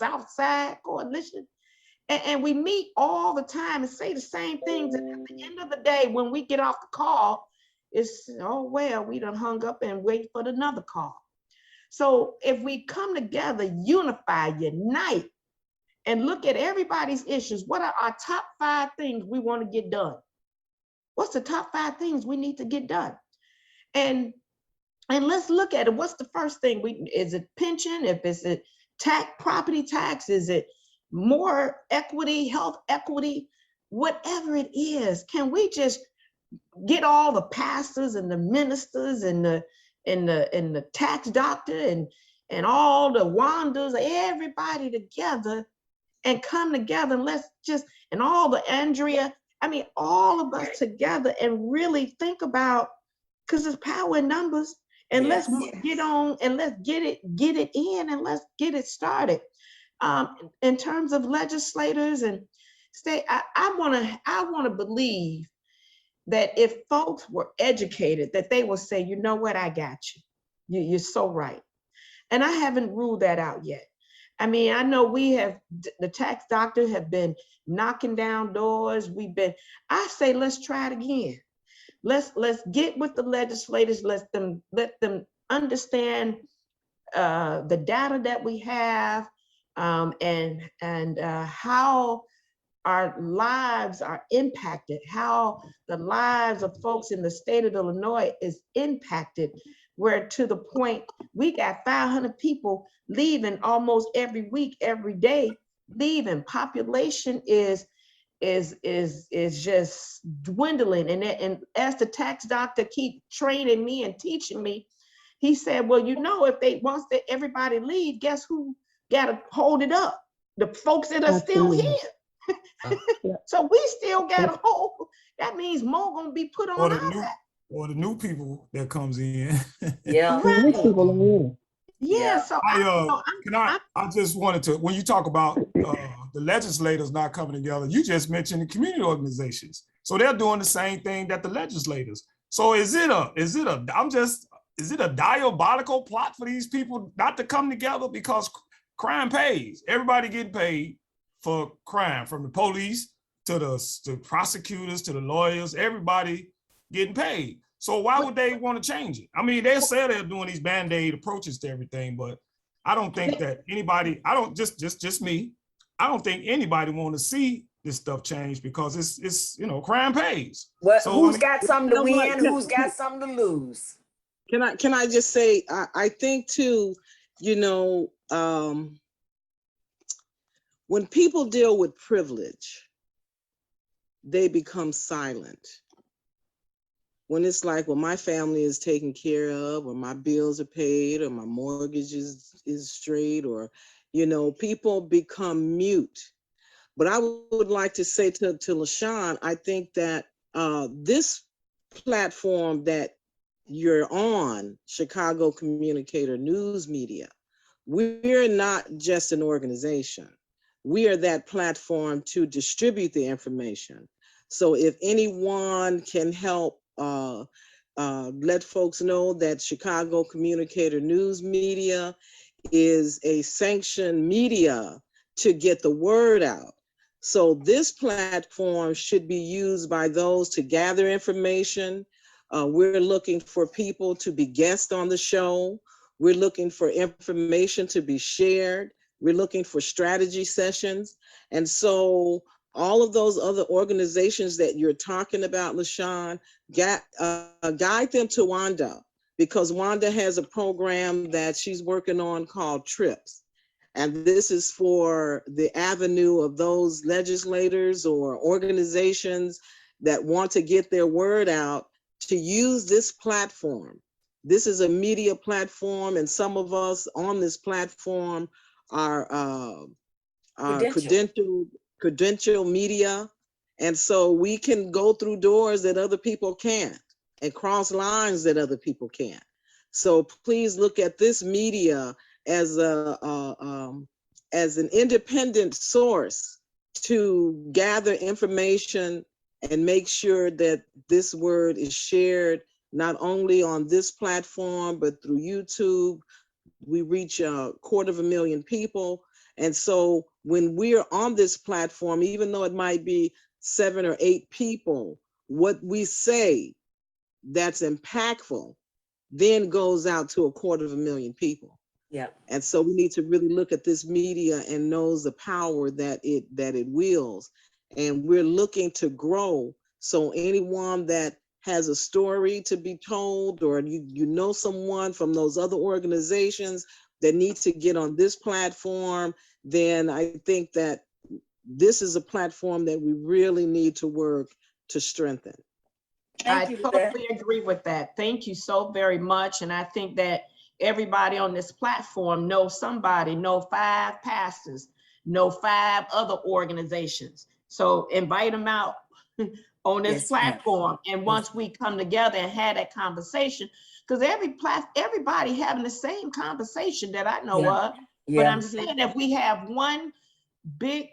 South Side Coalition. And we meet all the time and say the same things. And at the end of the day, when we get off the call, it's, oh, well, we done hung up and wait for another call. So if we come together, unify, unite, and look at everybody's issues, what are our top 5 things we want to get done? What's the top 5 things we need to get done? And let's look at it. What's the first thing? Is it pension? If it's a property tax, is it more equity, health equity, whatever it is? Can we just get all the pastors and the ministers and the tax doctor and all the Wandas, everybody together and come together, and let's just, and all the Andrea, I mean, all of us together and really think about, because there's power in numbers, and let's get on and let's get it in and let's get it started. In terms of legislators and state, I want to believe that if folks were educated, that they will say, you know what, I got you. You're so right. And I haven't ruled that out yet. I mean, I know the tax doctors have been knocking down doors. I say, let's try it again. Let's get with the legislators. Let them understand the data that we have, and how our lives are impacted, how the lives of folks in the state of Illinois is impacted, where to the point we got 500 people leaving almost every week, every day leaving. Population is just dwindling. And as the tax doctor keep training me and teaching me, he said, well, you know, once everybody leave, guess who got to hold it up? The folks that are still here. So we still got to hold. That means more gonna be put on our back. Or the new people that comes in. Yeah. Right. Yeah. So I just wanted to, when you talk about the legislators not coming together, you just mentioned the community organizations. So they're doing the same thing that the legislators. So is it a diabolical plot for these people not to come together? Because crime pays. Everybody getting paid for crime, from the police to the prosecutors to the lawyers, everybody getting paid. So why would they want to change it? I mean, they say they're doing these band-aid approaches to everything, but I don't think that anybody, just me, I don't think anybody want to see this stuff change, because it's you know, crime pays. Well, so, who's got something to win? Who's got something to lose? Can I just say, I think too, you know, when people deal with privilege, they become silent. When it's like, well, my family is taken care of, or my bills are paid, or my mortgage is straight, or, you know, people become mute. But I would like to say to LaShawn, I think that this platform that you're on, Chicago Communicator News Media, we're not just an organization. We are that platform to distribute the information. So if anyone can help let folks know that Chicago Communicator News Media is a sanctioned media to get the word out. So this platform should be used by those to gather information. We're looking for people to be guests on the show. We're looking for information to be shared. We're looking for strategy sessions. And so all of those other organizations that you're talking about, LaShawn, guide them to Wanda, because Wanda has a program that she's working on called TRIPS. And this is for the avenue of those legislators or organizations that want to get their word out to use this platform. This is a media platform, and some of us on this platform are credential media. And so we can go through doors that other people can't and cross lines that other people can't. So please look at this media as an independent source to gather information and make sure that this word is shared, not only on this platform, but through YouTube. We reach 250,000 people. And so when we're on this platform, even though it might be 7 or 8 people, what we say that's impactful then goes out to 250,000 people. Yeah. And so we need to really look at this media and knows the power that it wields. And we're looking to grow. So anyone that has a story to be told, or you know someone from those other organizations that need to get on this platform, then I think that this is a platform that we really need to work to strengthen. Thank I you, totally agree with that. Thank you so very much. And I think that everybody on this platform knows somebody, know 5 pastors, know 5 other organizations. So invite them out on this Yes, platform. And once we come together and have that conversation, because everybody having the same conversation that I know Yeah. of. Yeah. But I'm saying if we have one big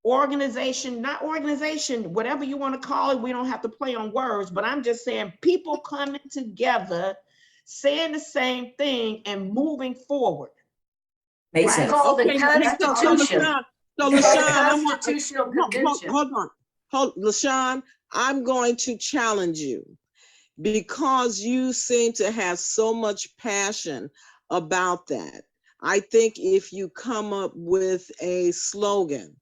organization, not organization, whatever you want to call it, we don't have to play on words, but I'm just saying people coming together, saying the same thing and moving forward. Makes Right? sense. Called the Okay, Constitution. so It's called the LaShawn, Constitutional Convention. LaShawn, I'm going to challenge you because you seem to have so much passion about that. I think if you come up with a slogan,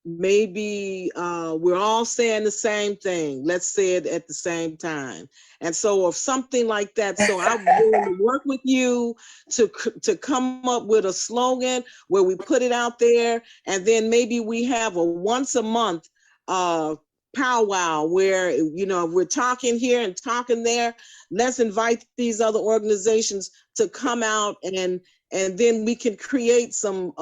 maybe we're all saying the same thing. Let's say it at the same time. And so if something like that, so I'm willing to work with you to come up with a slogan where we put it out there, and then maybe we have a once a month powwow where, you know, we're talking here and talking there. Let's invite these other organizations to come out, and then we can create some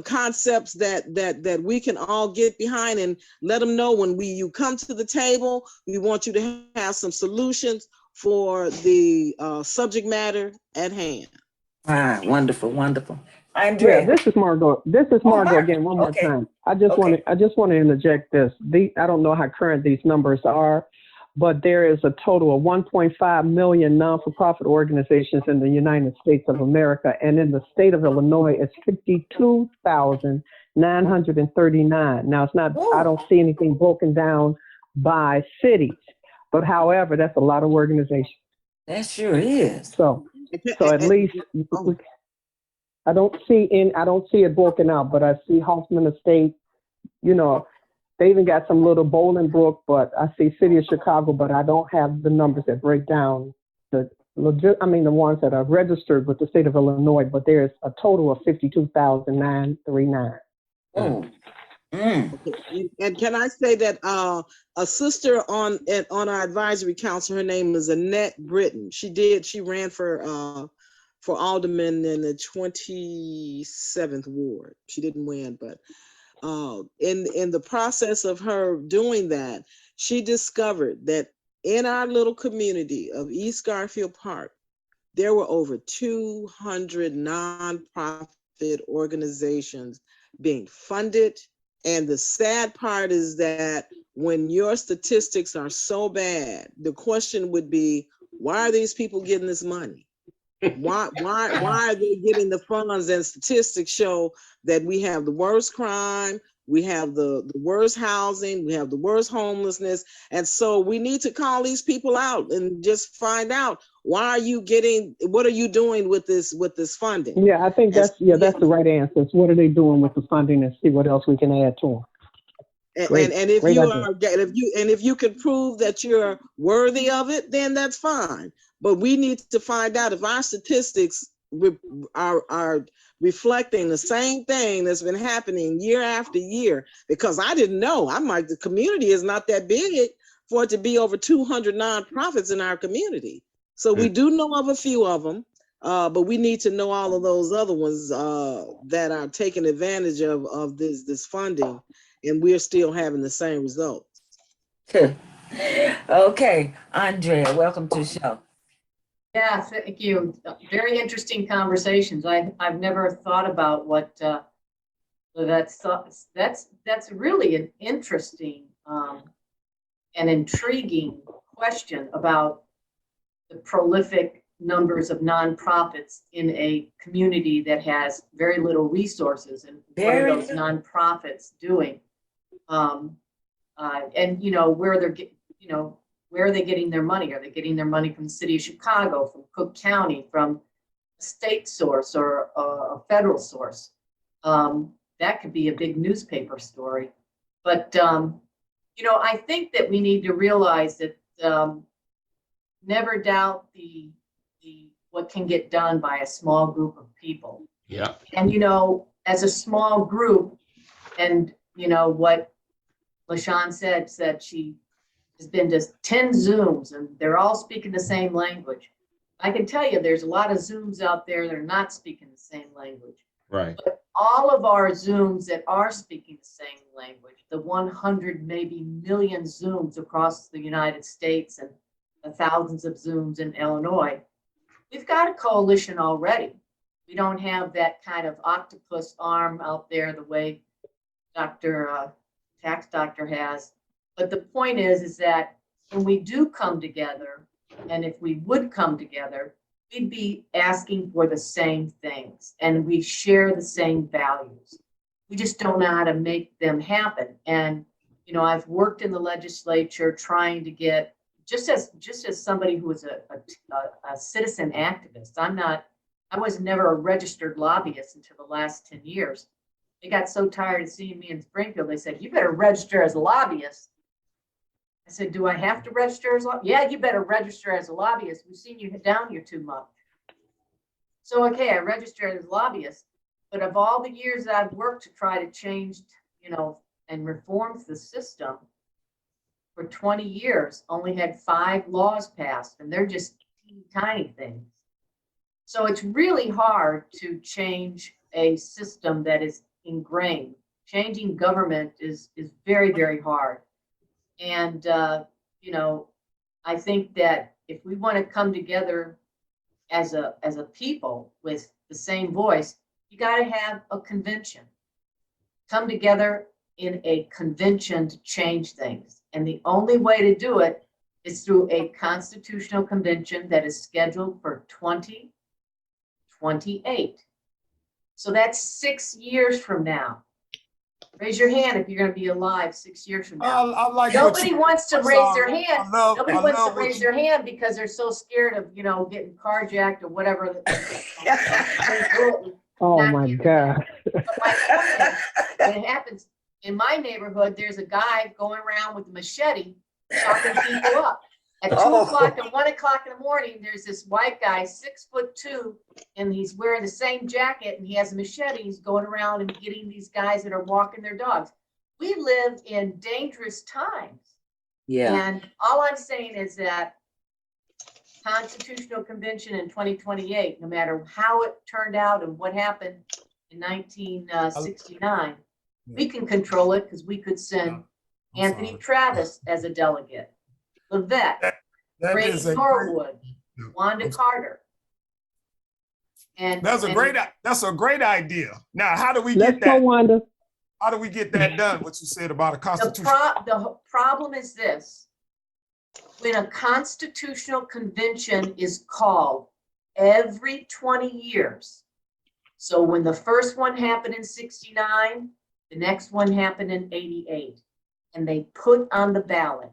concepts that we can all get behind, and let them know when you come to the table, we want you to have some solutions for the subject matter at hand. Ah, wonderful, wonderful. Andrea. Yeah, this is Margot. This is Margot again. One more time. I just want to interject this. I don't know how current these numbers are, but there is a total of 1.5 million non-for-profit organizations in the United States of America, and in the state of Illinois, it's 52,939. Now, it's not. I don't see anything broken down by cities, but however, that's a lot of organizations. That sure is. So at least. I don't see it broken out, but I see Hoffman Estate, you know, they even got some little Bolingbrook, but I see City of Chicago, but I don't have the numbers that break down the ones that are registered with the state of Illinois, but there's a total of 52,939. Oh. Mm. And can I say that a sister on our advisory council, her name is Annette Britton. She ran for alderman in the 27th ward. She didn't win, but in the process of her doing that, she discovered that in our little community of East Garfield Park, there were over 200 nonprofit organizations being funded. And the sad part is that when your statistics are so bad, the question would be, why are these people getting this money? Why are they getting the funds? And statistics show that we have the worst crime, we have the worst housing, we have the worst homelessness. And so we need to call these people out and just find out, what are you doing with this funding? Yeah, I think that's the right answer. It's what are they doing with the funding, and see what else we can add to them. And if you can prove that you're worthy of it, then that's fine. But we need to find out if our statistics are reflecting the same thing that's been happening year after year. Because I didn't know. I'm like, the community is not that big for it to be over 200 nonprofits in our community. So we do know of a few of them, but we need to know all of those other ones that are taking advantage of this funding. And we're still having the same results. Okay, Andrea, welcome to the show. Yeah, thank you. Very interesting conversations. I've never thought about what that's really an interesting and intriguing question about the prolific numbers of nonprofits in a community that has very little resources, and what are those nonprofits doing? And where they're where are they getting their money? Are they getting their money from the city of Chicago, from Cook County, from a state source or a federal source? That could be a big newspaper story. But I think that we need to realize that never doubt the what can get done by a small group of people. Yeah. And as a small group, and what LaShawn said she has been to 10 Zooms and they're all speaking the same language. I can tell you there's a lot of Zooms out there that are not speaking the same language. Right. But all of our Zooms that are speaking the same language, the 100 maybe million Zooms across the United States and the thousands of Zooms in Illinois, we've got a coalition already. We don't have that kind of octopus arm out there the way Tax Doctor has. But the point is that when we do come together, and if we would come together, we'd be asking for the same things and we share the same values. We just don't know how to make them happen. And, I've worked in the legislature trying to get, just as somebody who was a citizen activist, I was never a registered lobbyist until the last 10 years. They got so tired of seeing me in Springfield, they said, you better register as a lobbyist. I said, do I have to register as a lobbyist? Yeah, you better register as a lobbyist. We've seen you down here too much. So, okay, I registered as a lobbyist, but of all the years that I've worked to try to change, and reform the system, for 20 years, only had 5 laws passed, and they're just tiny things. So it's really hard to change a system that is ingrained. Changing government is very, very hard. And, I think that if we want to come together as a people with the same voice, you got to have a convention. Come together in a convention to change things. And the only way to do it is through a constitutional convention that is scheduled for 2028. So that's 6 years from now. Raise your hand if you're going to be alive 6 years from now. Nobody wants to raise their hand. Nobody wants to raise their hand because they're so scared of, getting carjacked or whatever. Oh my God. But my point is, when it happens in my neighborhood, there's a guy going around with a machete chopping people up. At 2 o'clock and 1 o'clock in the morning, there's this white guy, 6'2", and he's wearing the same jacket and he has a machete. He's going around and getting these guys that are walking their dogs. We live in dangerous times. Yeah. And all I'm saying is that Constitutional Convention in 2028, no matter how it turned out and what happened in 1969, we can control it because we could send Anthony Travis as a delegate. Levette, Ray Norwood, Wanda Carter. And that's a great idea. Now, how do we Let's get that? go, Wanda. How do we get that done? What you said about a constitution? The problem is this. When a constitutional convention is called every 20 years, so when the first one happened in 69, the next one happened in 88, and they put on the ballot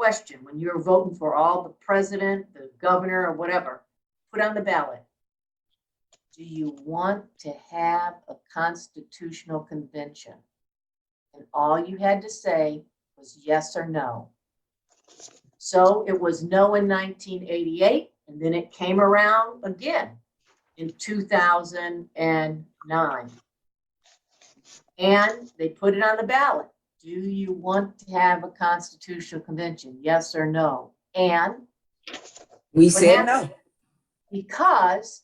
question when you're voting for all the president, the governor, or whatever, put on the ballot. Do you want to have a constitutional convention? And all you had to say was yes or no. So it was no in 1988, and then it came around again in 2009. And they put it on the ballot. Do you want to have a constitutional convention? Yes or no? And we said no. Because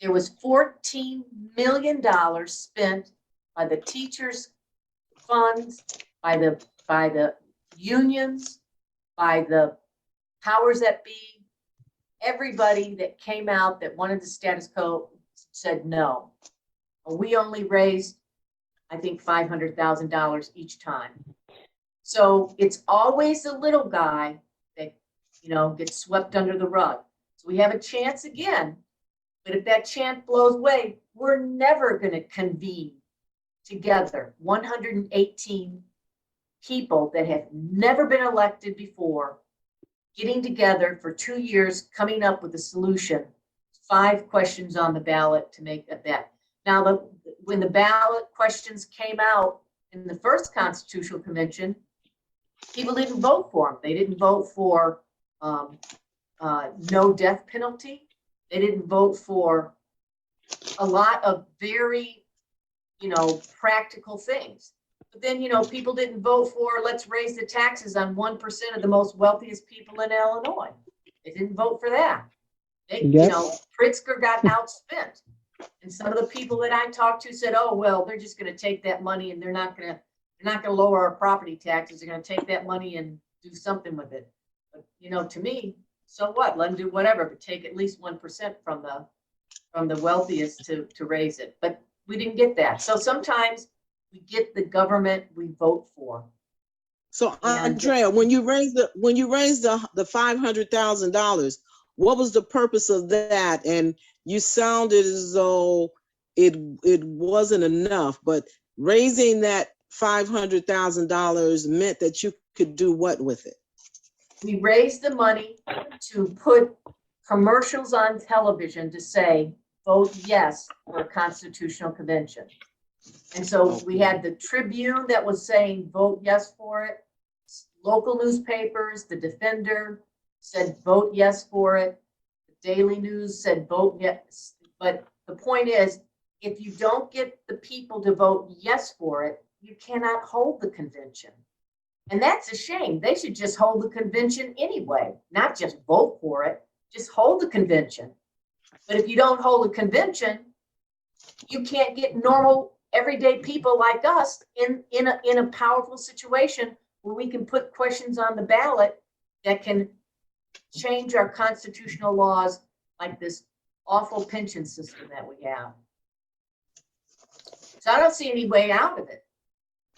there was $14 million spent by the teachers' funds, by the unions, by the powers that be. Everybody that came out that wanted the status quo said no. We only raised, I think, $500,000 each time. So it's always the little guy that, gets swept under the rug. So So we have a chance again, but if that chance blows away, we're never going to convene together 118 people that have never been elected before, getting together for 2 years, coming up with a solution, 5 questions on the ballot to make a bet. Now, when the ballot questions came out in the first Constitutional Convention, people didn't vote for them. They didn't vote for no death penalty. They didn't vote for a lot of very, practical things. But then, people didn't vote for let's raise the taxes on 1% of the most wealthiest people in Illinois. They didn't vote for that. They, Pritzker got outspent. And some of the people that I talked to said, oh, well, they're just going to take that money and they're not going to lower our property taxes. They're going to take that money and do something with it. But, to me, so what? Let them do whatever, but take at least 1% from the wealthiest to raise it. But we didn't get that. So sometimes we get the government we vote for. So Andrea, when you raised the $500,000, what was the purpose of that? And you sounded as though it wasn't enough, but raising that $500,000 meant that you could do what with it? We raised the money to put commercials on television to say, vote yes for a constitutional convention. And so we had the Tribune that was saying, vote yes for it. Local newspapers, the Defender said, vote yes for it. The Daily News said, vote yes. But the point is, if you don't get the people to vote yes for it, you cannot hold the convention. And that's a shame. They should just hold the convention anyway, not just vote for it, just hold the convention. But if you don't hold a convention, you can't get normal, everyday people like us in a powerful situation where we can put questions on the ballot that can change our constitutional laws, like this awful pension system that we have. So I don't see any way out of it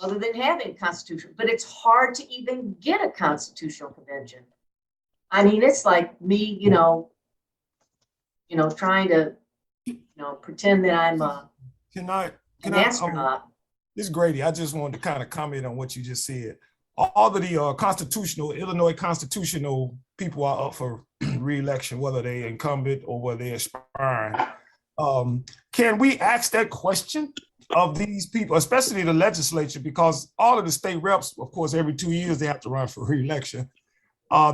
other than having a constitution, but it's hard to even get a constitutional convention. I mean, it's like me, trying to, pretend that I'm an astronaut. This is Grady. I just wanted to kind of comment on what you just said. All of the Illinois constitutional people are up for re-election, whether they're incumbent or whether they're aspiring. Can we ask that question of these people, especially the legislature, because all of the state reps, of course, every 2 years they have to run for re-election.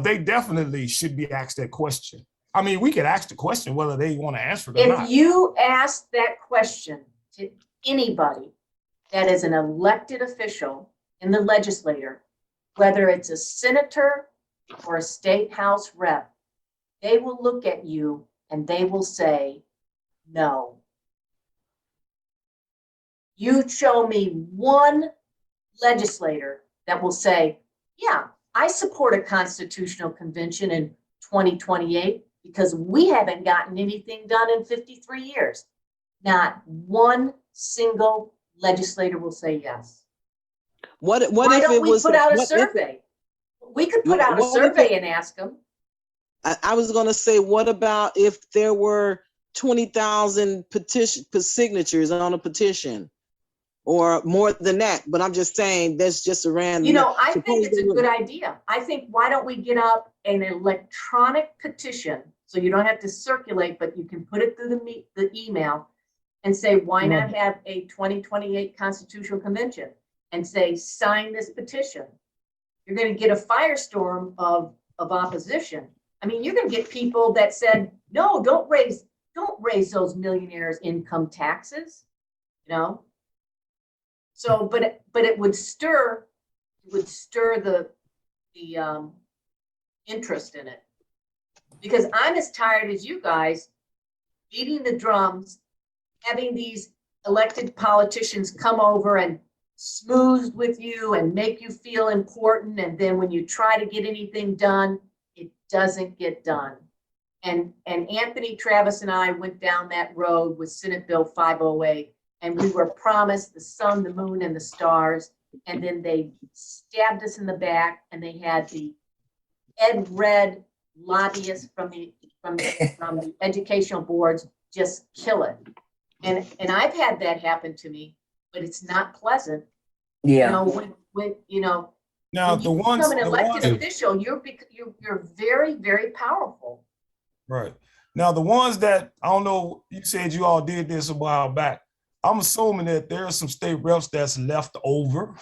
They definitely should be asked that question. I mean, we could ask the question whether they want to answer it or not. If you ask that question to anybody that is an elected official in the legislature, whether it's a senator or a state house rep, they will look at you and they will say, no. You show me one legislator that will say, yeah, I support a constitutional convention in 2028 because we haven't gotten anything done in 53 years. Not one single legislator will say yes. Why don't we put out a survey? We could put out a survey and ask them. I was going to say, what about if there were 20,000 signatures on a petition? Or more than that, but I'm just saying that's just a random. I think it's a good idea. I think why don't we get up an electronic petition so you don't have to circulate, but you can put it through the email and say, why not have a 2028 constitutional convention and say, sign this petition. You're going to get a firestorm of opposition. I mean, you're going to get people that said, no, don't raise those millionaires' income taxes, So, but it would stir the interest in it, because I'm as tired as you guys beating the drums, having these elected politicians come over and smooth with you and make you feel important, and then when you try to get anything done, it doesn't get done. And Anthony Travis and I went down that road with Senate Bill 508. And we were promised the sun, the moon, and the stars. And then they stabbed us in the back, and they had the Ed Red lobbyists from the educational boards just kill it. And I've had that happen to me, but it's not pleasant. Yeah. When Now, when the you ones, become an elected official, you're very, very powerful. right. Now, the ones that, I don't know, you said you all did this a while back. I'm assuming that there are some state reps that's left over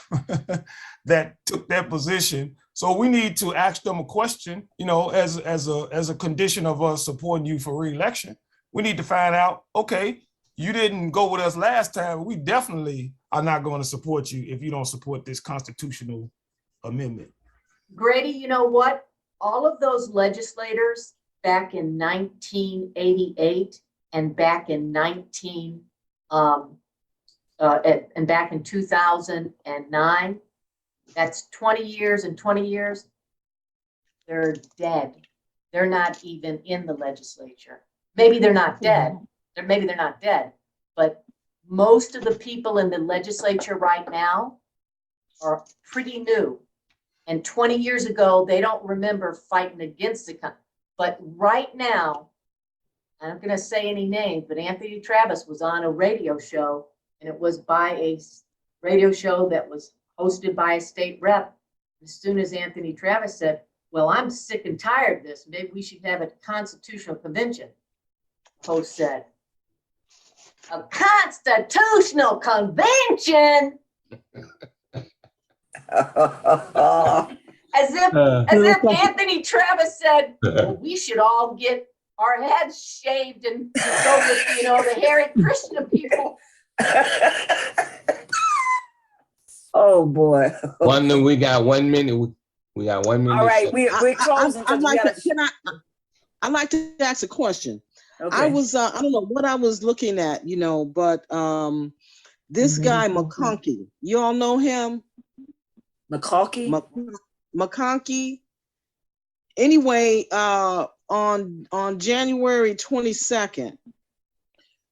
that took that position. So we need to ask them a question, as a condition of us supporting you for reelection. We need to find out, okay, you didn't go with us last time. We definitely are not going to support you if you don't support this constitutional amendment. Grady, you know what? All of those legislators back in 1988 and back in and back in 2009, that's 20 years and 20 years, they're dead. They're not even in the legislature. Maybe they're not dead. Maybe they're not dead, but most of the people in the legislature right now are pretty new. And 20 years ago, they don't remember fighting against the country. But right now, I'm not going to say any names, but Anthony Travis was on a radio show, and it was by a radio show that was hosted by a state rep. As soon as Anthony Travis said, well, I'm sick and tired of this, maybe we should have a constitutional convention. The host said, a constitutional convention? As if Anthony Travis said, well, we should all get our heads shaved and go with, the Hare Krishna people. Oh boy. We got 1 minute. We got 1 minute. All right, we're closing. I'd like to ask a question. Okay. I don't know what I was looking at, but this guy McConkey, you all know him? McConkey. Anyway, on January 22nd,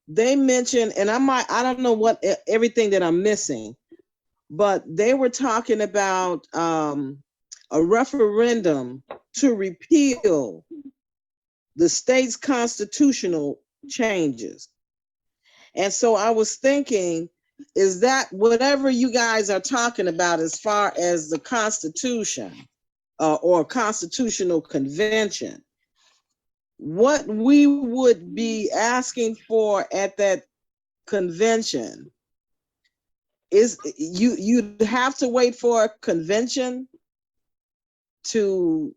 they mentioned, and I don't know what everything that I'm missing, but they were talking about a referendum to repeal the state's constitutional changes. And so I was thinking, is that whatever you guys are talking about as far as the Constitution or constitutional convention, what we would be asking for at that convention is you'd have to wait for a convention to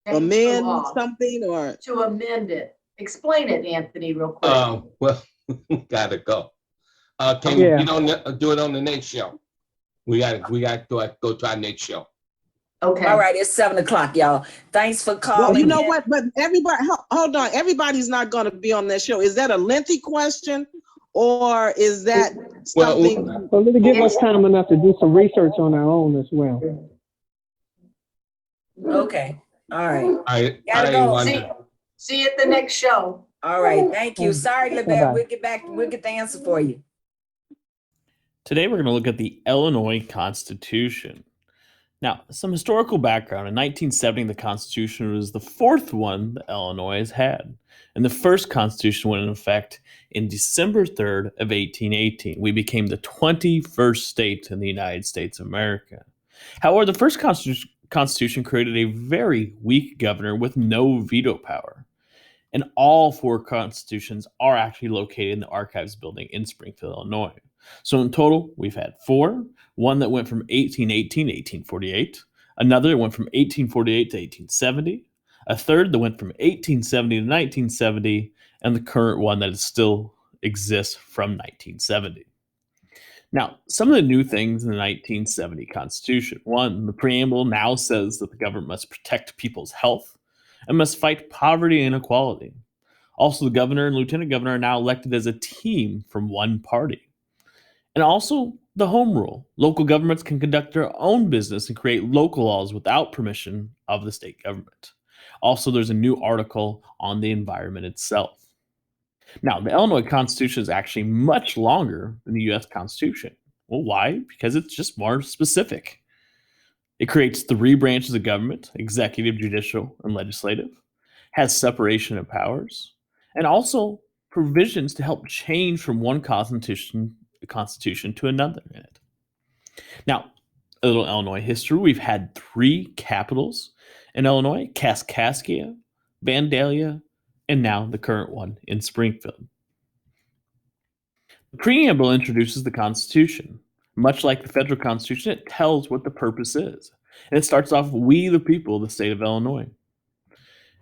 amend something or to amend it. Explain it, Anthony, real quick. Well, we gotta go. Can you do it on the next show? We got to go to our next show. Okay. All right, it's 7:00, y'all. Thanks for calling. Well, you know what? But everybody, hold on. Everybody's not going to be on that show. Is that a lengthy question, or is that something? Well, it'll give us time enough to do some research on our own as well. Okay. All right. Gotta go. See you at the next show. All right. Thank you. Sorry, Lebet. We'll get the answer for you. Today, we're going to look at the Illinois Constitution. Now, some historical background. In 1970, the Constitution was the fourth one that Illinois has had. And the first Constitution went into effect in December 3rd of 1818. We became the 21st state in the United States of America. However, the first Constitution created a very weak governor with no veto power. And all four constitutions are actually located in the Archives building in Springfield, Illinois. So in total, we've had four. One that went from 1818 to 1848. Another that went from 1848 to 1870. A third that went from 1870 to 1970. And the current one that still exists from 1970. Now, some of the new things in the 1970 Constitution. One, the preamble now says that the government must protect people's health and must fight poverty and inequality. Also, the governor and lieutenant governor are now elected as a team from one party. And also, the home rule. Local governments can conduct their own business and create local laws without permission of the state government. Also, there's a new article on the environment itself. Now, the Illinois Constitution is actually much longer than the U.S. Constitution. Well, why? Because it's just more specific. It creates 3 branches of government: executive, judicial, and legislative, has separation of powers, and also provisions to help change from one constitution to another in it. Now, a little Illinois history. We've had 3 capitals in Illinois: Kaskaskia, Vandalia, and now the current one in Springfield. The preamble introduces the Constitution. Much like the federal Constitution, it tells what the purpose is. And it starts off, "We the people of the state of Illinois."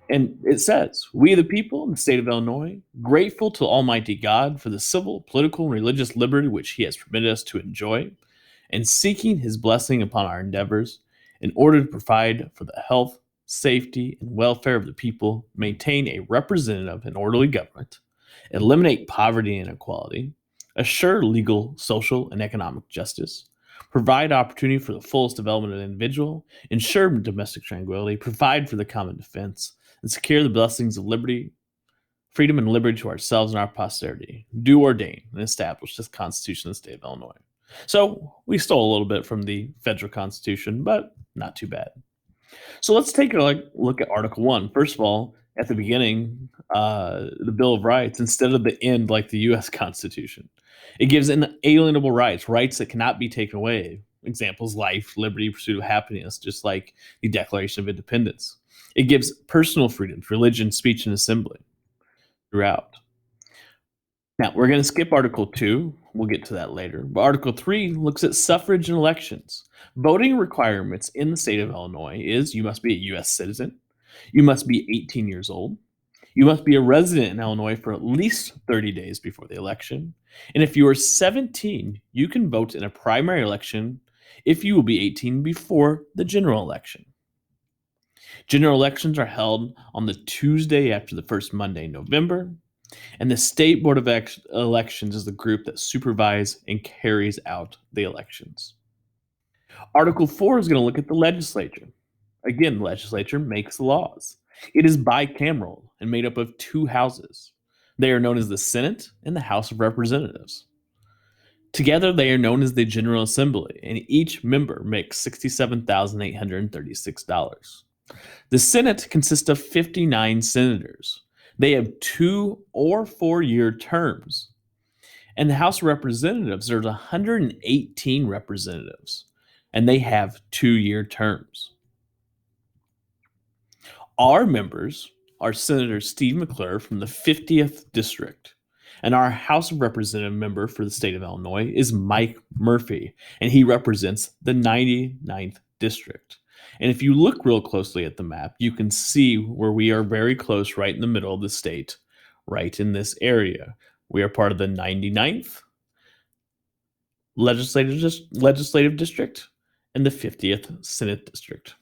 And it says, "We the people in the state of Illinois, grateful to Almighty God for the civil, political, and religious liberty which he has permitted us to enjoy, and seeking his blessing upon our endeavors in order to provide for the health, safety, and welfare of the people, maintain a representative and orderly government, eliminate poverty and inequality, assure legal, social, and economic justice, provide opportunity for the fullest development of the individual, ensure domestic tranquility, provide for the common defense, and secure the blessings of liberty, freedom, and liberty to ourselves and our posterity, do ordain and establish this Constitution of the state of Illinois." So we stole a little bit from the federal Constitution, but not too bad. So let's take a look at Article 1. First of all, at the beginning, the Bill of Rights, instead of the end like the U.S. Constitution, it gives inalienable rights, rights that cannot be taken away. Examples: life, liberty, pursuit of happiness, just like the Declaration of Independence. It gives personal freedoms, religion, speech, and assembly throughout. Now, we're going to skip Article 2. We'll get to that later. But Article 3 looks at suffrage and elections. Voting requirements in the state of Illinois is: you must be a U.S. citizen, you must be 18 years old, you must be a resident in Illinois for at least 30 days before the election, and if you are 17, you can vote in a primary election if you will be 18 before the general election. General elections are held on the Tuesday after the first Monday in November, and the State Board of Elections is the group that supervises and carries out the elections. Article 4 is going to look at the legislature. Again, the legislature makes the laws. It is bicameral and made up of 2 houses. They are known as the Senate and the House of Representatives. Together, they are known as the General Assembly, and each member makes $67,836. The Senate consists of 59 senators. They have 2 or 4-year terms. And the House of Representatives, there's 118 representatives, and they have 2-year terms. Our members are Senator Steve McClure from the 50th District, and our House of Representative member for the state of Illinois is Mike Murphy, and he represents the 99th District. And if you look real closely at the map, you can see where we are very close, right in the middle of the state, right in this area. We are part of the 99th Legislative District and the 50th Senate District.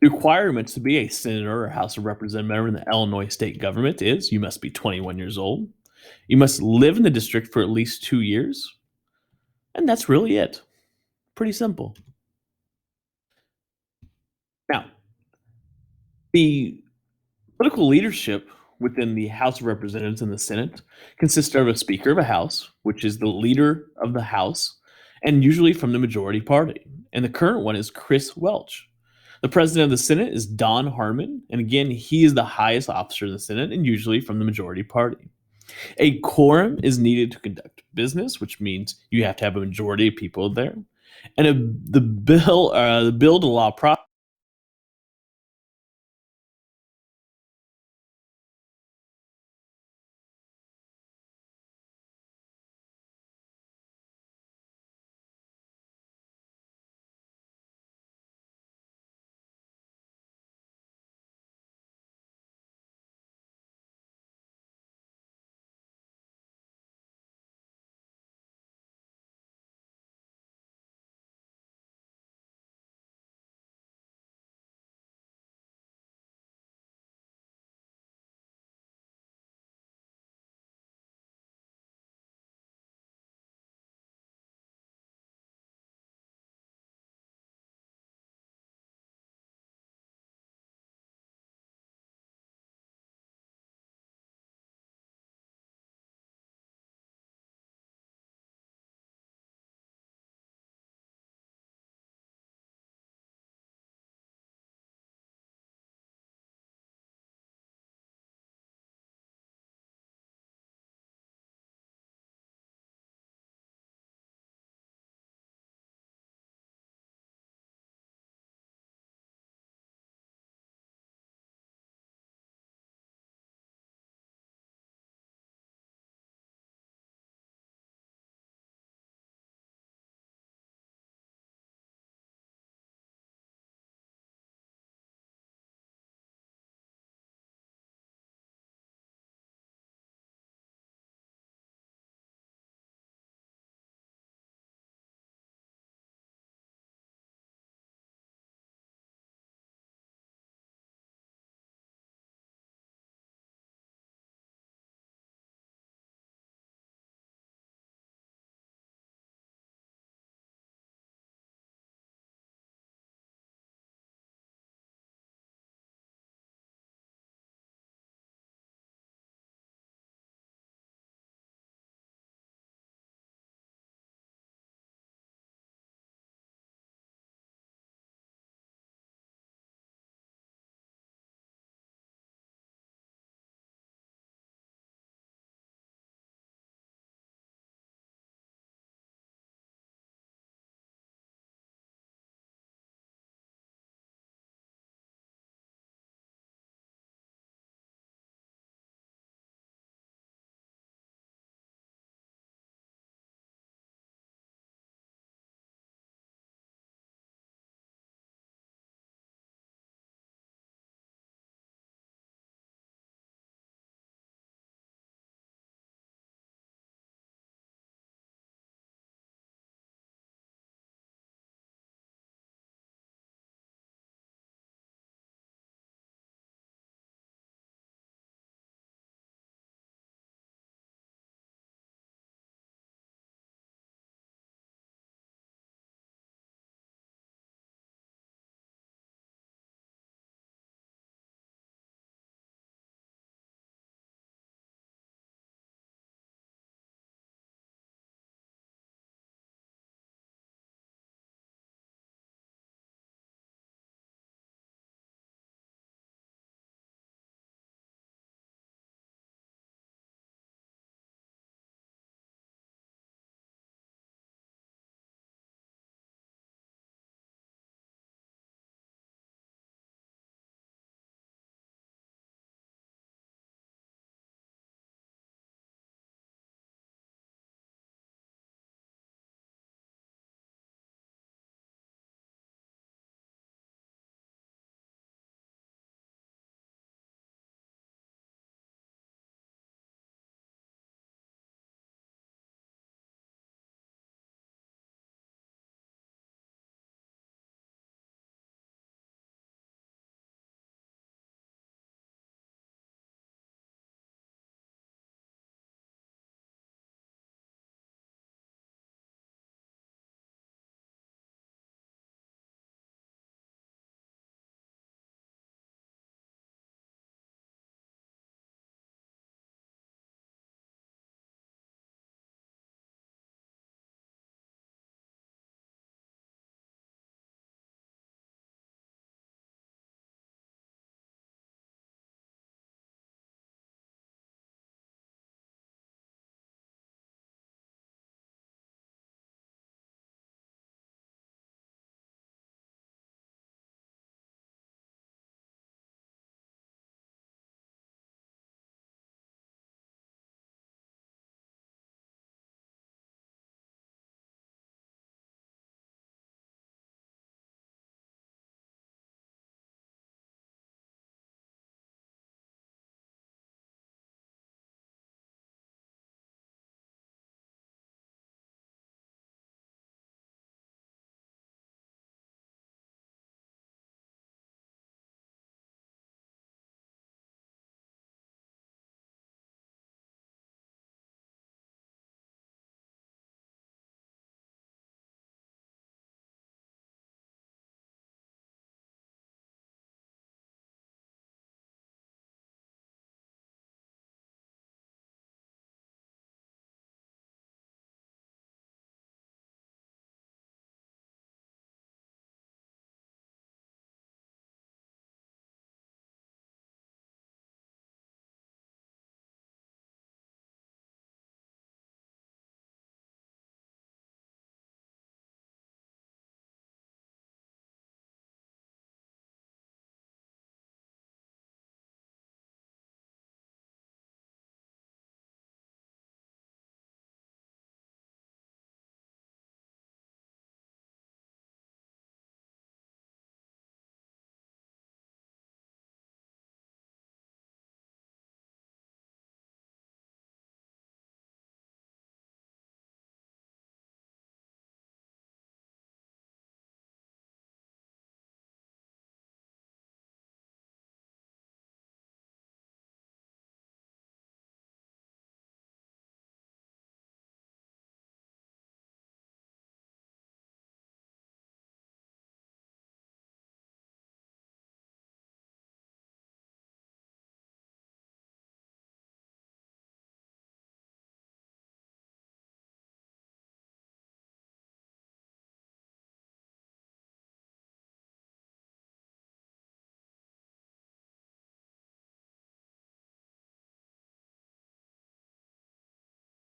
The requirements to be a senator or House of Representative member in the Illinois state government is: you must be 21 years old, you must live in the district for at least 2 years, and that's really it. Pretty simple. Now, the political leadership within the House of Representatives and the Senate consists of a Speaker of a House, which is the leader of the House, and usually from the majority party. And the current one is Chris Welch. The President of the Senate is Don Harmon, and again, he is the highest officer in the Senate and usually from the majority party. A quorum is needed to conduct business, which means you have to have a majority of people there. And the bill to law process